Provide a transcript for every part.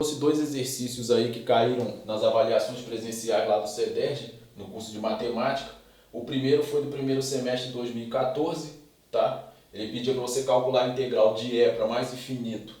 Trouxe dois exercícios aí que caíram nas avaliações presenciais lá do CEDERJ, no curso de matemática. O primeiro foi do primeiro semestre de 2014, tá? Ele pediu para você calcular a integral de e para mais infinito,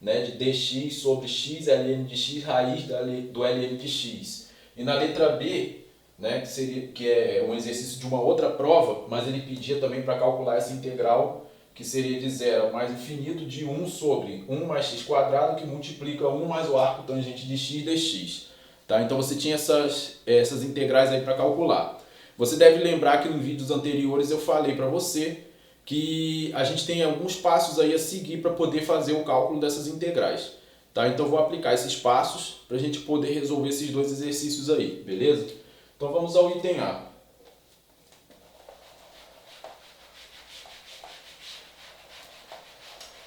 né, de dx sobre x ln de x raiz do ln de x. E na letra B, né, que é um exercício de uma outra prova, mas ele pedia também para calcular essa integral, que seria de 0 a mais infinito, de 1 sobre 1 mais x quadrado, que multiplica 1 mais o arco tangente de x dx. Tá? Então você tinha essas integrais aí para calcular. Você deve lembrar que em vídeos anteriores eu falei para você que a gente tem alguns passos aí a seguir para poder fazer o cálculo dessas integrais. Tá? Então eu vou aplicar esses passos para a gente poder resolver esses dois exercícios aí, beleza? Então vamos ao item A.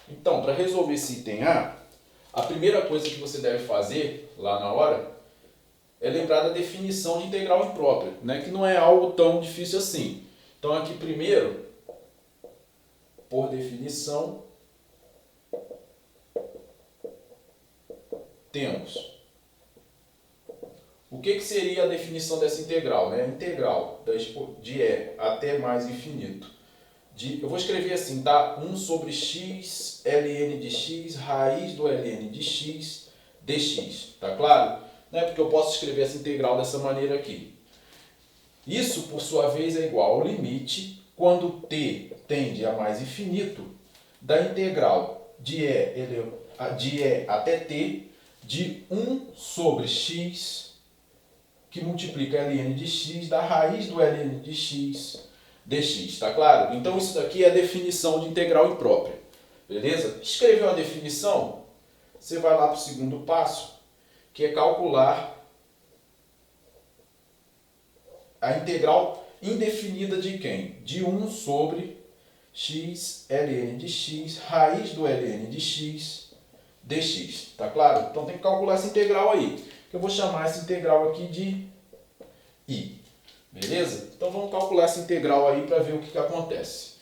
Então, para resolver esse item a primeira coisa que você deve fazer lá na hora é lembrar da definição de integral imprópria, né? Que não é algo tão difícil assim. Então aqui primeiro, por definição, temos o que seria a definição dessa integral, né? A integral de e até mais infinito. Eu vou escrever assim, tá? 1 sobre x ln de x raiz do ln de x dx. Tá claro? Né? Porque eu posso escrever essa integral dessa maneira aqui. Isso, por sua vez, é igual ao limite, quando t tende a mais infinito, da integral de e até t de 1 sobre x, que multiplica ln de x, da raiz do ln de x dx, tá claro? Então isso daqui é a definição de integral imprópria, beleza? Escreveu a definição, você vai lá para o segundo passo, que é calcular a integral indefinida de quem? De 1 sobre x ln de x, raiz do ln de x dx, tá claro? Então tem que calcular essa integral aí, que eu vou chamar essa integral aqui de i. Beleza? Então vamos calcular essa integral aí para ver o que acontece.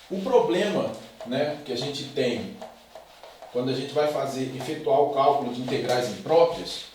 O problema, né, que a gente tem quando a gente vai efetuar o cálculo de integrais impróprias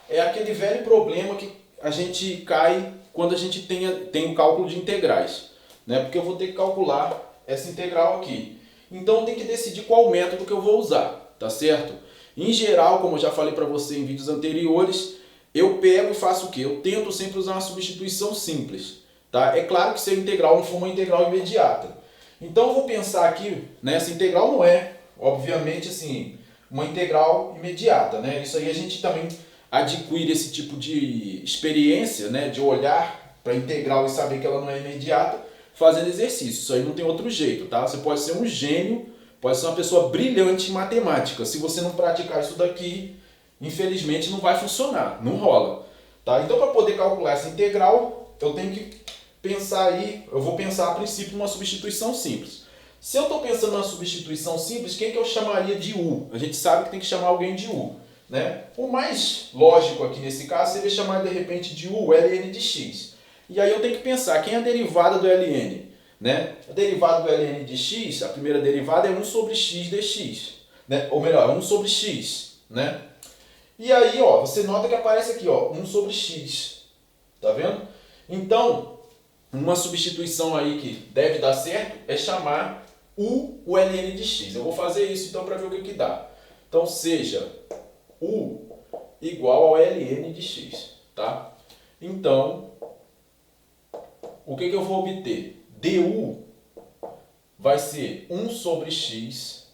é aquele velho problema que a gente cai quando a gente tem o cálculo de integrais, né? Porque eu vou ter que calcular essa integral aqui. Então eu tenho que decidir qual método que eu vou usar, tá certo? Em geral, como eu já falei para você em vídeos anteriores, eu pego e faço o quê? Eu tento sempre usar uma substituição simples, tá? É claro que se a integral não for uma integral imediata. Então eu vou pensar aqui, né? Essa integral não é, obviamente, assim, uma integral imediata, né? Isso aí a gente também adquire esse tipo de experiência, né? De olhar para a integral e saber que ela não é imediata, fazendo exercício. Isso aí não tem outro jeito, tá? Você pode ser um gênio, pode ser uma pessoa brilhante em matemática. Se você não praticar isso daqui, infelizmente não vai funcionar, não rola. Tá? Então, para poder calcular essa integral, eu tenho que pensar aí, eu vou pensar a princípio numa substituição simples. Se eu estou pensando numa substituição simples, quem que eu chamaria de u? A gente sabe que tem que chamar alguém de u. Né? O mais lógico aqui nesse caso seria chamar de repente de u ln de x. E aí eu tenho que pensar, quem é a derivada do ln? Né? A derivada do ln de x, a primeira derivada é 1 sobre x dx. Né? Ou melhor, 1 sobre x. Né? E aí, ó, você nota que aparece aqui, ó, 1 sobre x. Tá vendo? Então, uma substituição aí que deve dar certo é chamar o ln de x. Eu vou fazer isso então para ver o que dá. Então, seja u igual ao ln de x. Tá? Então, o que eu vou obter? du vai ser 1 sobre x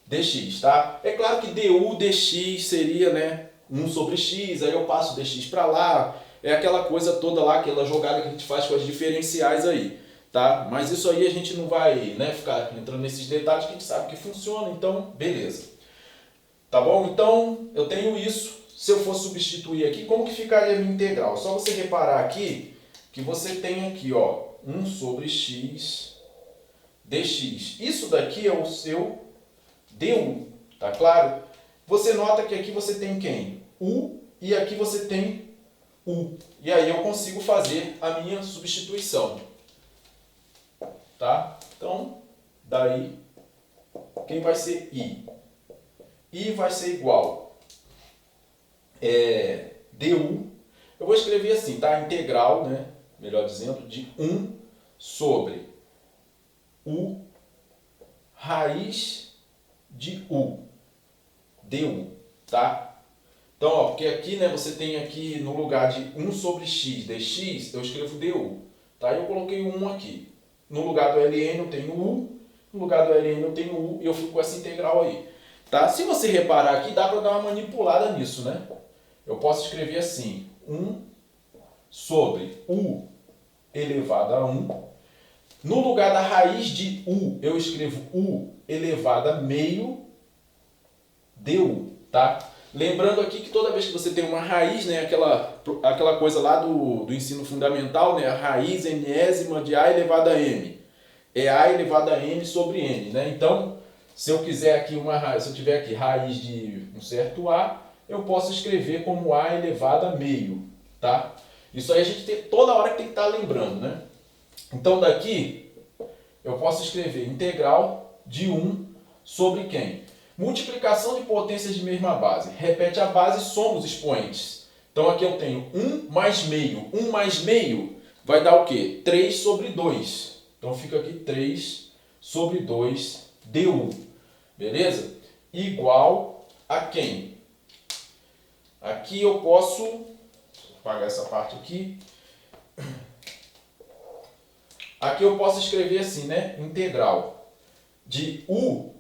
dx, tá? É claro que du dx seria, né, 1 sobre x, aí eu passo dx para lá, é aquela coisa toda lá, aquela jogada que a gente faz com as diferenciais aí, tá? Mas isso aí a gente não vai, né, ficar entrando nesses detalhes, que a gente sabe que funciona, então beleza. Tá bom? Então eu tenho isso. Se eu for substituir aqui, como que ficaria a minha integral? Só você reparar aqui que você tem aqui, ó, 1 sobre x dx. Isso daqui é o seu du, tá claro? Você nota que aqui você tem quem? U e aqui você tem U. E aí eu consigo fazer a minha substituição. tá? Então, daí, quem vai ser I? I vai ser igual du, eu vou escrever assim, tá? Integral, né? Melhor dizendo, de 1 sobre U raiz de U, du, tá? Então, ó, porque aqui, né, você tem aqui no lugar de 1 sobre x dx, eu escrevo du, tá? Eu coloquei o 1 aqui. No lugar do ln eu tenho U, no lugar do ln eu tenho U, e eu fico com essa integral aí. Tá? Se você reparar aqui, dá para dar uma manipulada nisso, né? Eu posso escrever assim, 1 sobre U elevado a 1. No lugar da raiz de U, eu escrevo U elevado a meio du, tá? Lembrando aqui que toda vez que você tem uma raiz, né, aquela coisa lá do ensino fundamental, né, a raiz enésima de A elevado a M. É A elevado a N sobre N, né? Então, se eu quiser aqui se eu tiver aqui raiz de um certo A, eu posso escrever como A elevado a meio, tá? Isso aí a gente tem, toda hora que tem que estar lembrando, né? Então daqui eu posso escrever integral de 1 sobre quem? Multiplicação de potências de mesma base. Repete a base, soma os expoentes. Então aqui eu tenho 1 mais meio. 1 mais meio vai dar o quê? 3 sobre 2. Então fica aqui 3 sobre 2 du. Beleza? Igual a quem? Aqui eu posso... Deixa eu apagar essa parte aqui. Aqui eu posso escrever assim, né? Integral de U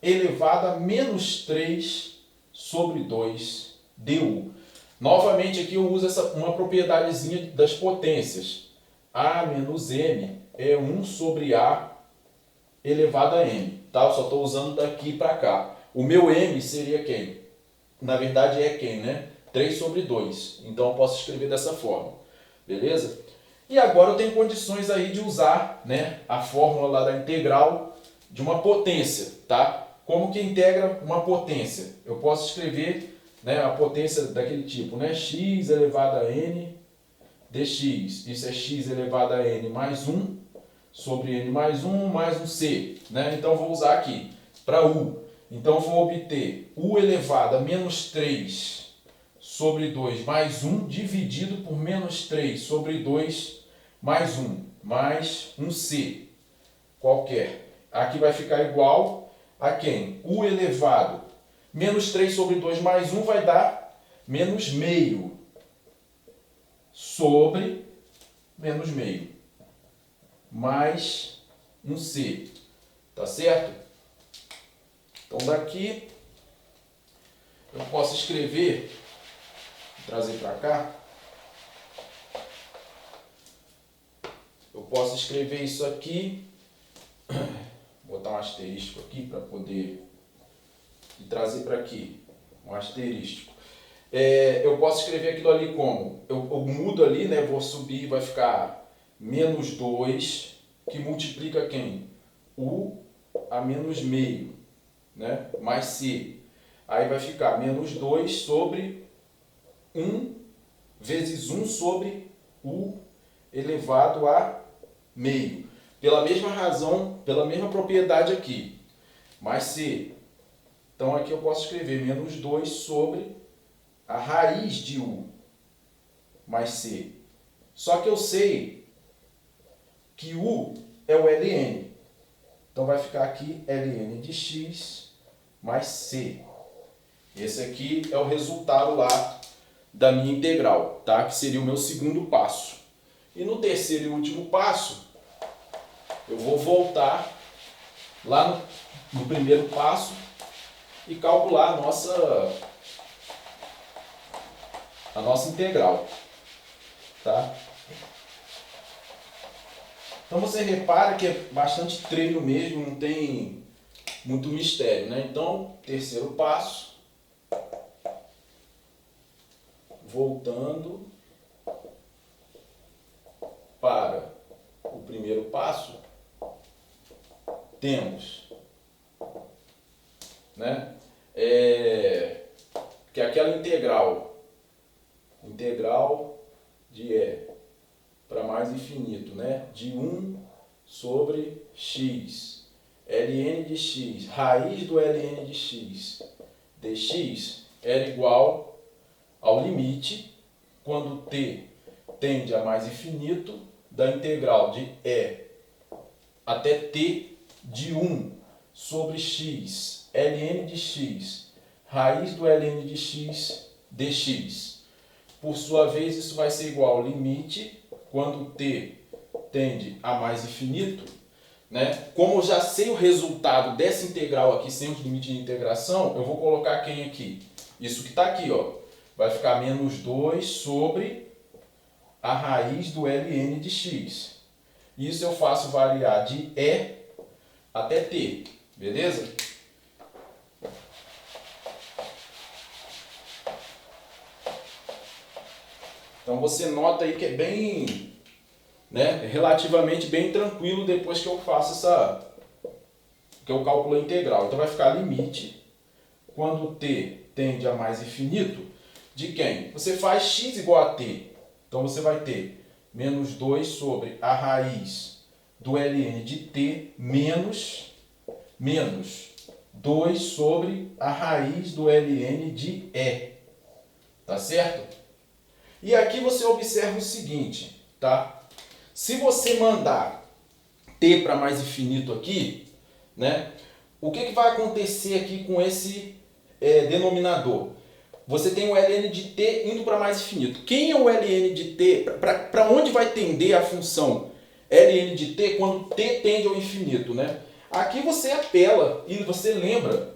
elevado a menos 3 sobre 2 du. Novamente aqui eu uso uma propriedadezinha das potências. A menos M é 1 sobre A elevado a M. Tá? Eu só estou usando daqui para cá. O meu M seria quem? Na verdade é quem, né? 3 sobre 2. Então eu posso escrever dessa forma. Beleza? E agora eu tenho condições aí de usar, né, a fórmula lá da integral de uma potência, tá? Como que integra uma potência? Eu posso escrever, né, a potência daquele tipo, né, x elevado a n dx. Isso é x elevado a n mais 1 sobre n mais um c, né? Então eu vou usar aqui para u. Então eu vou obter u elevado a menos 3 sobre 2 mais 1 dividido por menos 3 sobre 2 mais 1c qualquer. Aqui vai ficar igual a quem? U elevado. Menos 3 sobre 2 mais 1 vai dar menos meio sobre menos meio mais 1c. Tá certo? Então daqui eu posso escrever, trazer para cá, eu posso escrever isso aqui, botar um asterístico aqui para poder e trazer para aqui, um asterístico. Eu posso escrever aquilo ali como, eu mudo ali, né, vou subir, vai ficar menos 2, que multiplica quem? U a menos meio, né, mais C. Aí vai ficar menos 2 sobre 1 vezes 1 sobre U elevado a meio. Pela mesma razão, pela mesma propriedade aqui. Mais C. Então aqui eu posso escrever menos 2 sobre a raiz de U mais C. Só que eu sei que U é o ln. Então vai ficar aqui ln de x mais C. Esse aqui é o resultado lá da minha integral, tá? Que seria o meu segundo passo. E no terceiro e último passo, eu vou voltar lá no primeiro passo e calcular a nossa integral, tá? Então você repara que é bastante treino mesmo, não tem muito mistério, né? Então, terceiro passo, voltando para o primeiro passo, temos, né, que é aquela integral de E para mais infinito, né, de 1 sobre x, ln de x, raiz do ln de x, dx era igual ao limite, quando t tende a mais infinito, da integral de e até t de 1 sobre x, ln de x, raiz do ln de x, dx. Por sua vez, isso vai ser igual ao limite, quando t tende a mais infinito, né? Como eu já sei o resultado dessa integral aqui, sem os limites de integração, eu vou colocar quem aqui? Isso que está aqui, ó. Vai ficar menos 2 sobre a raiz do ln de x. Isso eu faço variar de e até t, beleza? Então você nota aí que é bem, né, relativamente bem tranquilo depois que eu faço que eu calculo a integral. Então vai ficar limite, quando t tende a mais infinito, de quem? Você faz x igual a t. Então você vai ter menos 2 sobre a raiz do ln de t menos 2 sobre a raiz do ln de e. Tá certo? E aqui você observa o seguinte, tá? Se você mandar t para mais infinito aqui, né? O que vai acontecer aqui com esse denominador? Você tem o ln de t indo para mais infinito. Quem é o ln de t? Para onde vai tender a função ln de t quando t tende ao infinito, né? Aqui você apela e você lembra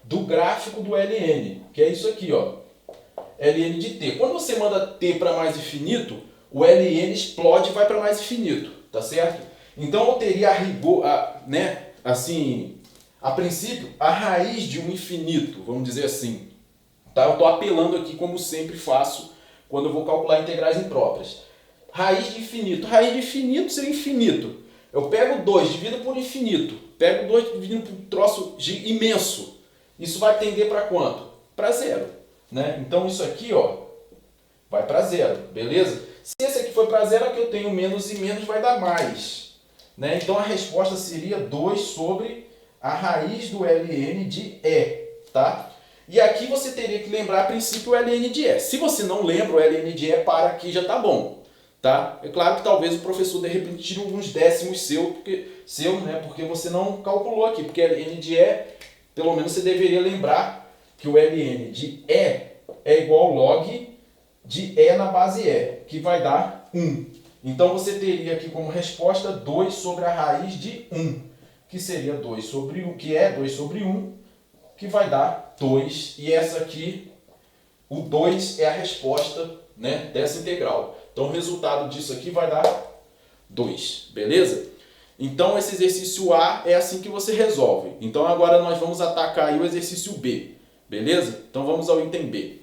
do gráfico do ln, que é isso aqui, ó. ln de t. Quando você manda t para mais infinito, o ln explode e vai para mais infinito, tá certo? Então eu teria a rigor, né, assim, a princípio, a raiz de um infinito, vamos dizer assim. Tá? Eu estou apelando aqui como sempre faço quando eu vou calcular integrais impróprias. Raiz de infinito seria infinito. Eu pego 2, divido por infinito. Pego 2 dividindo por um troço imenso. Isso vai tender para quanto? Para zero. Né? Então isso aqui, ó, vai para zero, beleza? Se esse aqui for para zero, aqui eu tenho menos e menos vai dar mais. Né? Então a resposta seria 2 sobre a raiz do ln de e. Tá? E aqui você teria que lembrar a princípio o ln de e. Se você não lembra o ln de e, para aqui já está bom. Tá? É claro que talvez o professor de repente tire alguns décimos porque você não calculou aqui. Porque ln de e, pelo menos você deveria lembrar que o ln de e é igual ao log de e na base e, que vai dar 1. Então você teria aqui como resposta 2 sobre a raiz de 1, que seria 2 sobre 1, que é 2 sobre 1, que vai dar 2. E essa aqui, o 2 é a resposta, né, dessa integral. Então o resultado disso aqui vai dar 2, beleza? Então esse exercício A é assim que você resolve. Então agora nós vamos atacar aí o exercício B, beleza? Então vamos ao item B.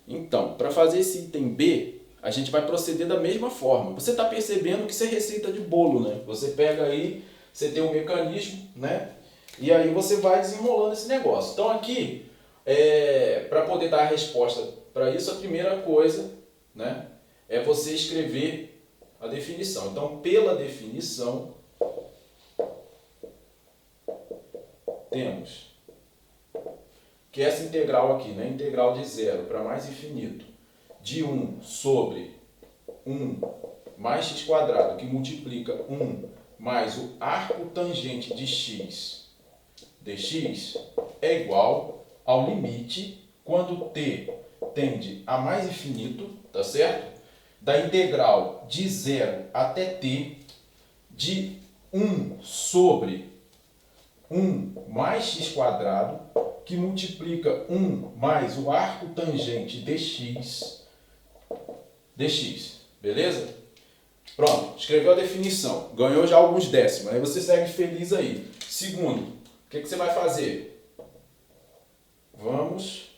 Então, para fazer esse item B, a gente vai proceder da mesma forma. Você está percebendo que isso é receita de bolo, né? Você pega aí, você tem um mecanismo, né? E aí você vai desenrolando esse negócio. Então aqui, para poder dar a resposta para isso, a primeira coisa, né, é você escrever a definição. Então, pela definição, temos que essa integral aqui, né, integral de 0 para mais infinito, de 1 sobre 1 mais x quadrado, que multiplica 1 mais o arco tangente de x dx, é igual ao limite, quando t tende a mais infinito, tá certo? Da integral de 0 até t, de 1 sobre 1 mais x quadrado, que multiplica 1 mais o arco tangente dx, beleza? Pronto, escreveu a definição, ganhou já alguns décimos, aí você segue feliz aí. Segundo, o que você vai fazer? Vamos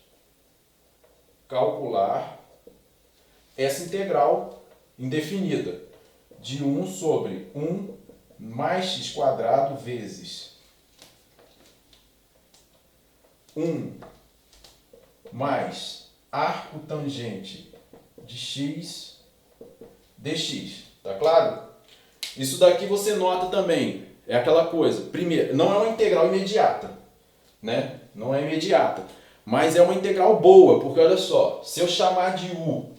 calcular essa integral indefinida de 1 sobre 1 mais x quadrado vezes 1 mais arco tangente de x dx. Tá claro? Isso daqui você nota também, é aquela coisa, primeiro, não é uma integral imediata, né? Não é imediata, mas é uma integral boa, porque olha só, se eu chamar de u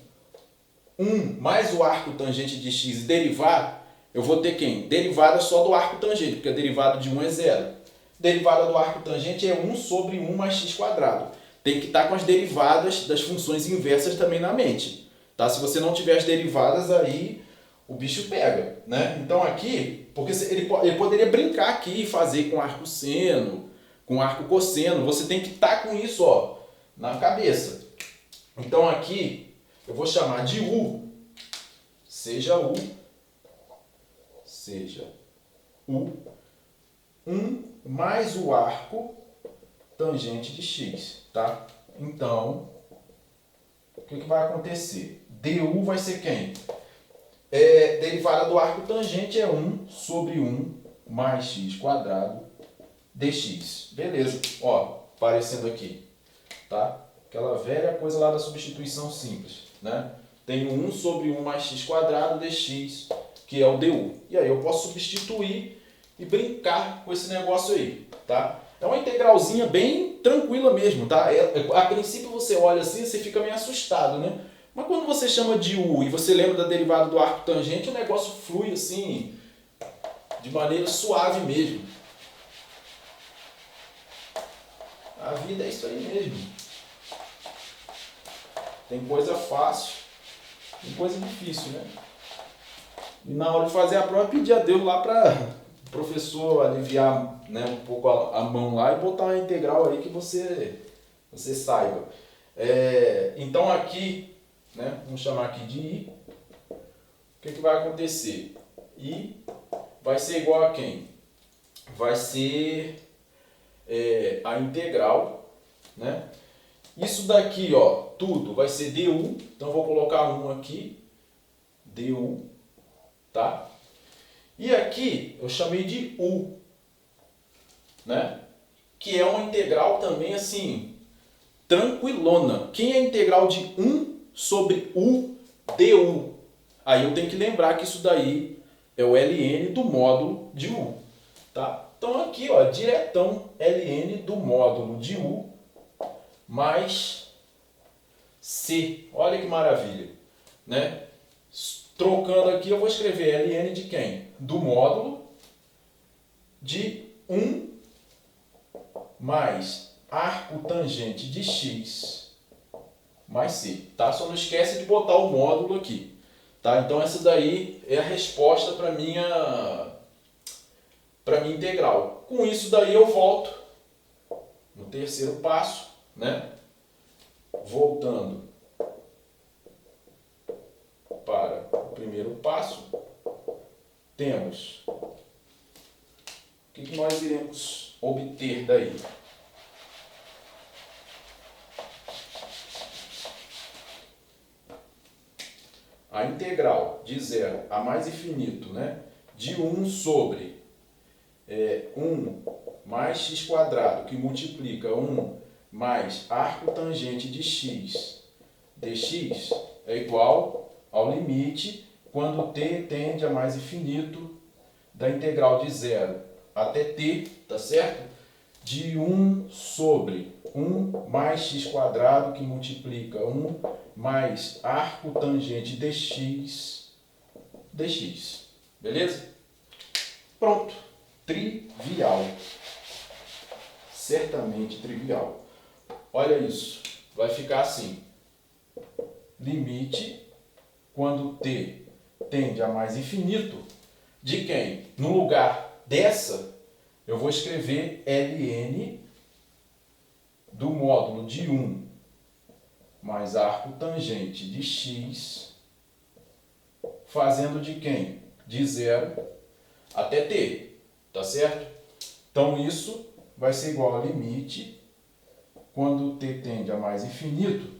1 mais o arco tangente de x e derivar, eu vou ter quem? Derivada só do arco tangente, porque a derivada de 1 é 0. Derivada do arco tangente é 1 sobre 1 mais x quadrado. Tem que estar com as derivadas das funções inversas também na mente. Tá? Se você não tiver as derivadas, aí o bicho pega. Né? Então aqui, porque ele poderia brincar aqui e fazer com arco seno, com arco cosseno. Você tem que estar com isso ó, na cabeça. Então aqui eu vou chamar de u, seja u 1 mais o arco tangente de x, tá? Então, o que vai acontecer? Du vai ser quem? Derivada do arco tangente é 1 sobre 1 mais x quadrado dx. Beleza, ó, aparecendo aqui, tá? Aquela velha coisa lá da substituição simples, né? Tenho 1 sobre 1 mais x quadrado dx, que é o du. E aí eu posso substituir e brincar com esse negócio aí, tá? É uma integralzinha bem tranquila mesmo, tá? A princípio você olha assim e você fica meio assustado, né? Mas quando você chama de u e você lembra da derivada do arco tangente, o negócio flui assim, de maneira suave mesmo. A vida é isso aí mesmo. Tem coisa fácil e coisa difícil, né? E na hora de fazer a prova, pedir a Deus lá para o professor aliviar, né, um pouco a mão lá e botar uma integral aí que você saiba. Então aqui, né, vamos chamar aqui de I. O que vai acontecer? I vai ser igual a quem? Vai ser a integral, né? Isso daqui, ó, tudo vai ser du, então eu vou colocar 1 aqui, du, tá? E aqui eu chamei de u, né? Que é uma integral também assim, tranquilona. Quem é a integral de 1 sobre u du? Aí eu tenho que lembrar que isso daí é o ln do módulo de u, tá? Então aqui, ó, diretão ln do módulo de u mais c. Olha que maravilha, né? Trocando aqui, eu vou escrever ln de quem? Do módulo de 1 mais arco tangente de x mais c. Tá? Só não esquece de botar o módulo aqui. Tá? Então essa daí é a resposta para minha integral. Com isso daí eu volto no terceiro passo, né? Voltando para o primeiro passo, temos o que nós iremos obter daí? A integral de 0 a mais infinito, né? De 1 sobre 1 mais x quadrado, que multiplica 1 mais arco tangente de x dx, é igual ao limite, quando t tende a mais infinito, da integral de 0 até t, tá certo? De 1 sobre 1 mais x quadrado, que multiplica 1 mais arco tangente dx, dx. Beleza? Pronto. Trivial. Certamente trivial. Olha isso. Vai ficar assim. Limite, quando t tende a mais infinito, de quem? No lugar dessa, eu vou escrever ln do módulo de 1 mais arco tangente de x, fazendo de quem? De 0 até t, tá certo? Então isso vai ser igual a limite, quando t tende a mais infinito.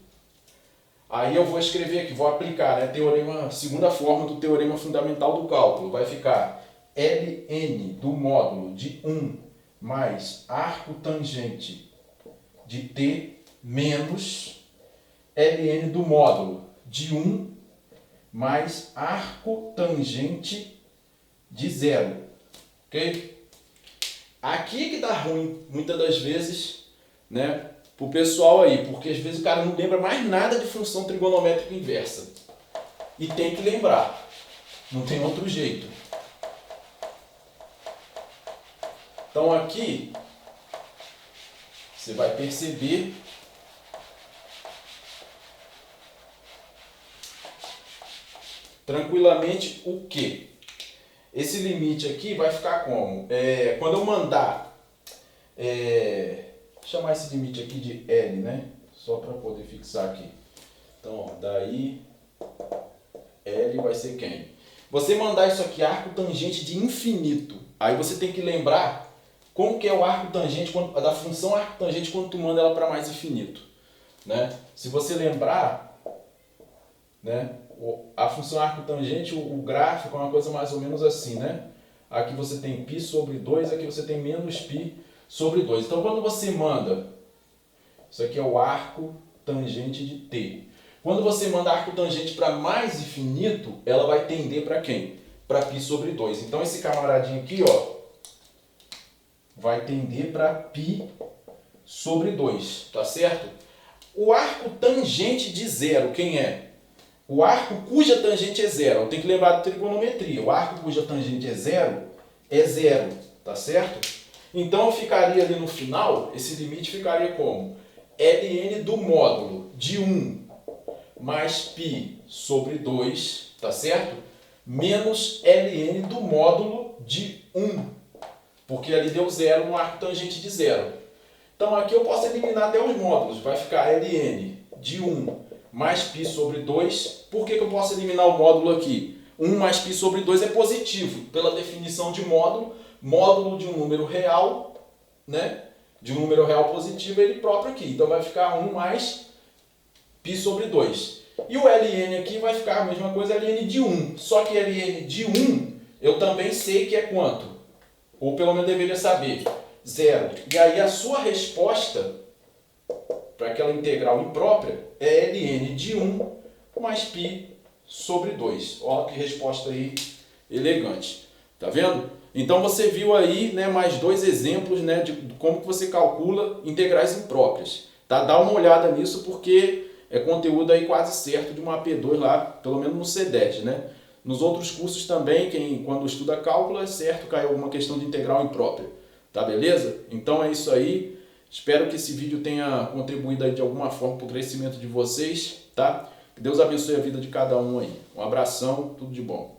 Aí eu vou escrever aqui, vou aplicar, né, teorema, segunda forma do teorema fundamental do cálculo. Vai ficar ln do módulo de 1 mais arco tangente de t menos ln do módulo de 1 mais arco tangente de zero. Ok? Aqui que dá ruim, muitas das vezes, né, pro pessoal aí, porque às vezes o cara não lembra mais nada de função trigonométrica inversa. E tem que lembrar, não tem outro jeito. Então aqui, você vai perceber tranquilamente o que? Esse limite aqui vai ficar como? Quando eu mandar, vou chamar esse limite aqui de L, né? Só para poder fixar aqui. Então, ó, daí L vai ser quem? Você mandar isso aqui, arco tangente de infinito. Aí você tem que lembrar como que é o arco tangente, da função arco tangente quando tu manda ela para mais infinito. Né? Se você lembrar, né? A função arco tangente, o gráfico é uma coisa mais ou menos assim, né? Aqui você tem π sobre 2, aqui você tem menos π sobre 2. Então quando você manda, isso aqui é o arco tangente de t. Quando você manda arco tangente para mais infinito, ela vai tender para quem? Para π sobre 2. Então esse camaradinho aqui, ó, vai tender para π sobre 2, tá certo? O arco tangente de zero, quem é? O arco cuja tangente é zero. Eu tenho que lembrar da trigonometria. O arco cuja tangente é zero, tá certo? Então eu ficaria ali no final, esse limite ficaria como? Ln do módulo de 1 mais π sobre 2, tá certo? Menos Ln do módulo de 1, porque ali deu zero no arco tangente de zero. Então aqui eu posso eliminar até os módulos, vai ficar Ln de 1 mais π sobre 2. Por que eu posso eliminar o módulo aqui? 1 mais π sobre 2 é positivo, pela definição de módulo, módulo de um número real, né? De um número real positivo, ele próprio aqui. Então vai ficar 1 mais π sobre 2. E o Ln aqui vai ficar a mesma coisa, Ln de 1. Só que Ln de 1 eu também sei que é quanto? Ou pelo menos deveria saber. 0. E aí a sua resposta para aquela integral imprópria é Ln de 1 mais π sobre 2. Olha que resposta aí elegante. Tá vendo? Então você viu aí, né, mais dois exemplos, né, de como que você calcula integrais impróprias. Tá? Dá uma olhada nisso porque é conteúdo aí quase certo de uma AP2 lá, pelo menos no C10, né? Nos outros cursos também, quando estuda cálculo, é certo cair alguma questão de integral imprópria. Tá beleza? Então é isso aí. Espero que esse vídeo tenha contribuído aí de alguma forma para o crescimento de vocês, tá? Que Deus abençoe a vida de cada um aí. Um abração, tudo de bom.